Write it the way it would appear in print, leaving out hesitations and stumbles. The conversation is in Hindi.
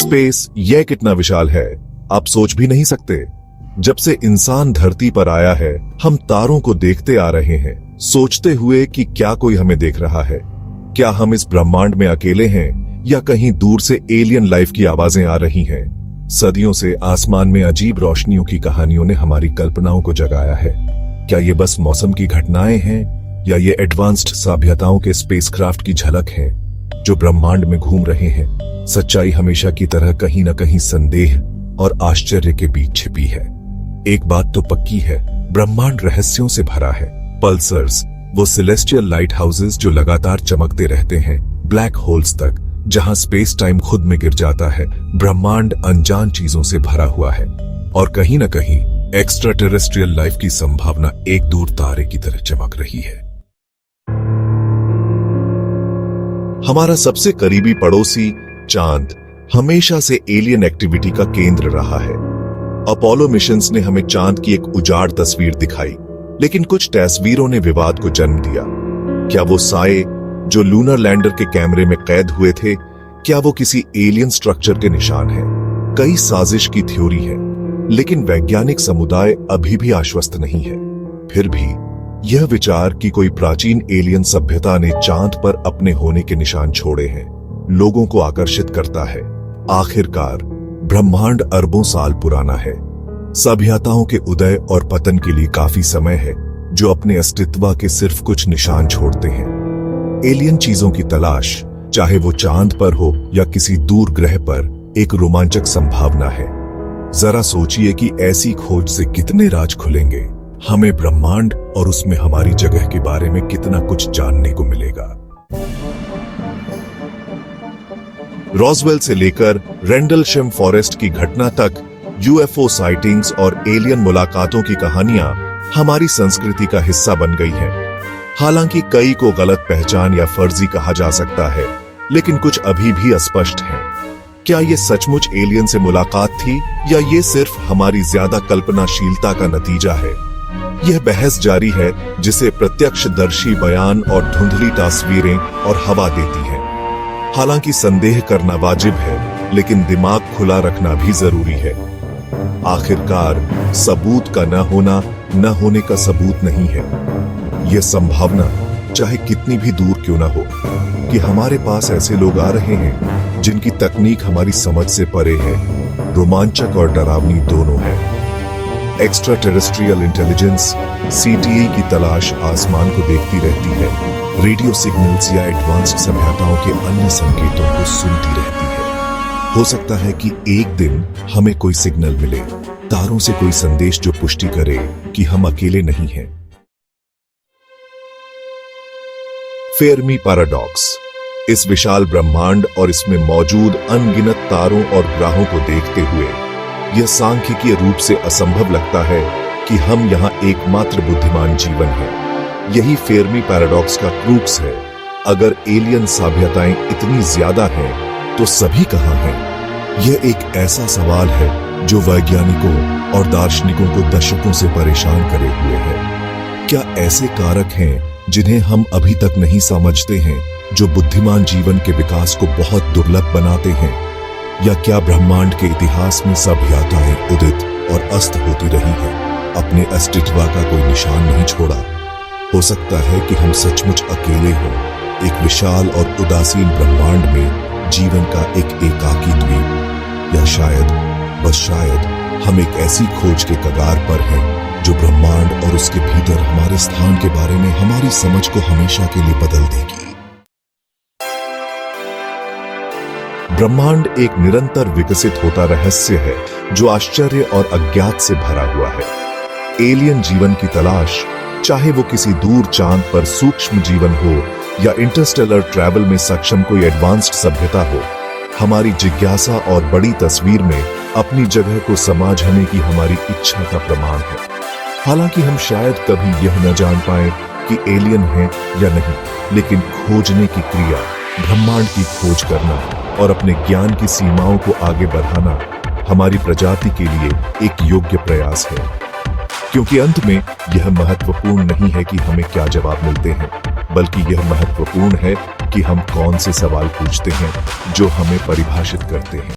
स्पेस यह कितना विशाल है आप सोच भी नहीं सकते। जब से इंसान धरती पर आया है हम तारों को देखते आ रहे हैं, सोचते हुए कि क्या कोई हमें देख रहा है, क्या हम इस ब्रह्मांड में अकेले हैं या कहीं दूर से एलियन लाइफ की आवाजें आ रही हैं। सदियों से आसमान में अजीब रोशनियों की कहानियों ने हमारी कल्पनाओं को जगाया है। क्या ये बस मौसम की घटनाएं हैं या ये एडवांस्ड सभ्यताओं के स्पेसक्राफ्ट की झलक है जो ब्रह्मांड में घूम रहे हैं। सच्चाई हमेशा की तरह कहीं न कहीं संदेह और आश्चर्य के बीच छिपी है। एक बात तो पक्की है, ब्रह्मांड रहस्यों से भरा है। पल्सर्स, वो सेलेस्टियल लाइट हाउसेस जो लगातार चमकते रहते हैं, ब्लैक होल्स तक जहां स्पेस टाइम खुद में गिर जाता है। ब्रह्मांड अनजान चीजों से भरा हुआ है और कहीं न कहीं एक्स्ट्रा टेरेस्ट्रियल लाइफ की संभावना एक दूर तारे की तरह चमक रही है। हमारा सबसे करीबी पड़ोसी चांद हमेशा से एलियन एक्टिविटी का केंद्र रहा है। अपोलो मिशंस ने हमें चांद की एक उजाड़ तस्वीर दिखाई, लेकिन कुछ तस्वीरों ने विवाद को जन्म दिया। क्या वो साए जो लूनर लैंडर के कैमरे में कैद हुए थे, क्या वो किसी एलियन स्ट्रक्चर के निशान हैं? कई साजिश की थ्योरी है, लेकिन वैज्ञानिक समुदाय अभी भी आश्वस्त नहीं है। फिर भी यह विचार कि कोई प्राचीन एलियन सभ्यता ने चांद पर अपने होने के निशान छोड़े हैं, लोगों को आकर्षित करता है। आखिरकार ब्रह्मांड अरबों साल पुराना है। सभ्यताओं के उदय और पतन के लिए काफी समय है, जो अपने अस्तित्व के सिर्फ कुछ निशान छोड़ते हैं। एलियन चीजों की तलाश, चाहे वो चांद पर हो या किसी दूर ग्रह पर, एक रोमांचक संभावना है। जरा सोचिए कि ऐसी खोज से कितने राज खुलेंगे। हमें ब्रह्मांड और उसमें हमारी जगह के बारे में कितना कुछ जानने को मिलेगा। रॉसवेल से लेकर रेंडलशिम फॉरेस्ट की घटना तक यूएफओ साइटिंग्स और एलियन मुलाकातों की कहानियां हमारी संस्कृति का हिस्सा बन गई हैं। हालांकि कई को गलत पहचान या फर्जी कहा जा सकता है, लेकिन कुछ अभी भी अस्पष्ट हैं। क्या ये सचमुच एलियन से मुलाकात थी या ये सिर्फ हमारी ज्यादा कल्पनाशीलता का नतीजा है? यह बहस जारी है, जिसे प्रत्यक्षदर्शी बयान और धुंधली तस्वीरें और हवा देती हैं। हालांकि संदेह करना वाजिब है, लेकिन दिमाग खुला रखना भी जरूरी है। आखिरकार सबूत का न होने का सबूत नहीं है। यह संभावना चाहे कितनी भी दूर क्यों न हो कि हमारे पास ऐसे लोग आ रहे हैं जिनकी तकनीक हमारी समझ से परे है, रोमांचक और डरावनी दोनों है। एक्स्ट्रा टेरेस्ट्रियल इंटेलिजेंस सीटीई की तलाश आसमान को देखती रहती है, रेडियो सिग्नल्स या एडवांस्ड सभ्यताओं के अन्य संकेतों को सुनती रहती है। हो सकता है कि एक दिन हमें कोई सिग्नल मिले, तारों से कोई संदेश जो पुष्टि करे कि हम अकेले नहीं हैं। फेर्मी पैराडॉक्स, इस विशाल ब्रह्मांड और इसमें मौजूद अनगिनत तारों और ग्रहों को देखते हुए यह सांख्यिकीय रूप से असंभव लगता है कि हम यहाँ एकमात्र बुद्धिमान जीवन है। यही फेर्मी पैराडॉक्स का क्रूक्स है। अगर एलियन सभ्यताएं इतनी ज्यादा हैं, तो सभी कहाँ हैं? यह एक ऐसा सवाल है जो वैज्ञानिकों और दार्शनिकों को दशकों से परेशान करे हुए है। क्या ऐसे कारक हैं जिन्हें हम अभी तक नहीं समझते हैं, जो बुद्धिमान जीवन के विकास को बहुत दुर्लभ बनाते हैं? या क्या ब्रह्मांड के इतिहास में सभ्यताएं उदित और अस्त होती रही हैं, अपने अस्तित्व का कोई निशान नहीं छोड़ा? हो सकता है कि हम सचमुच अकेले हों, एक विशाल और उदासीन ब्रह्मांड में जीवन का एक एकाकी द्वीप, या शायद, बस शायद, हम एक ऐसी खोज के कगार पर हैं जो ब्रह्मांड और उसके भीतर हमारे स्थान के बारे में हमारी समझ को हमेशा के लिए बदल देगी। ब्रह्मांड एक निरंतर विकसित होता रहस्य है जो आश्चर्य और अज्ञात से भरा हुआ है। एलियन जीवन की तलाश, चाहे वो किसी दूर चांद पर सूक्ष्म जीवन हो या इंटरस्टेलर ट्रैवल में सक्षम कोई एडवांस्ड सभ्यता हो, हमारी जिज्ञासा और बड़ी तस्वीर में अपनी जगह को समझने की हमारी इच्छा का प्रमाण है। हालांकि हम शायद कभी यह न जान पाए कि एलियन है या नहीं, लेकिन खोजने की क्रिया, ब्रह्मांड की खोज करना और अपने ज्ञान की सीमाओं को आगे बढ़ाना हमारी प्रजाति के लिए एक योग्य प्रयास है। क्योंकि अंत में यह महत्वपूर्ण नहीं है कि हमें क्या जवाब मिलते हैं, बल्कि यह महत्वपूर्ण है कि हम कौन से सवाल पूछते हैं जो हमें परिभाषित करते हैं।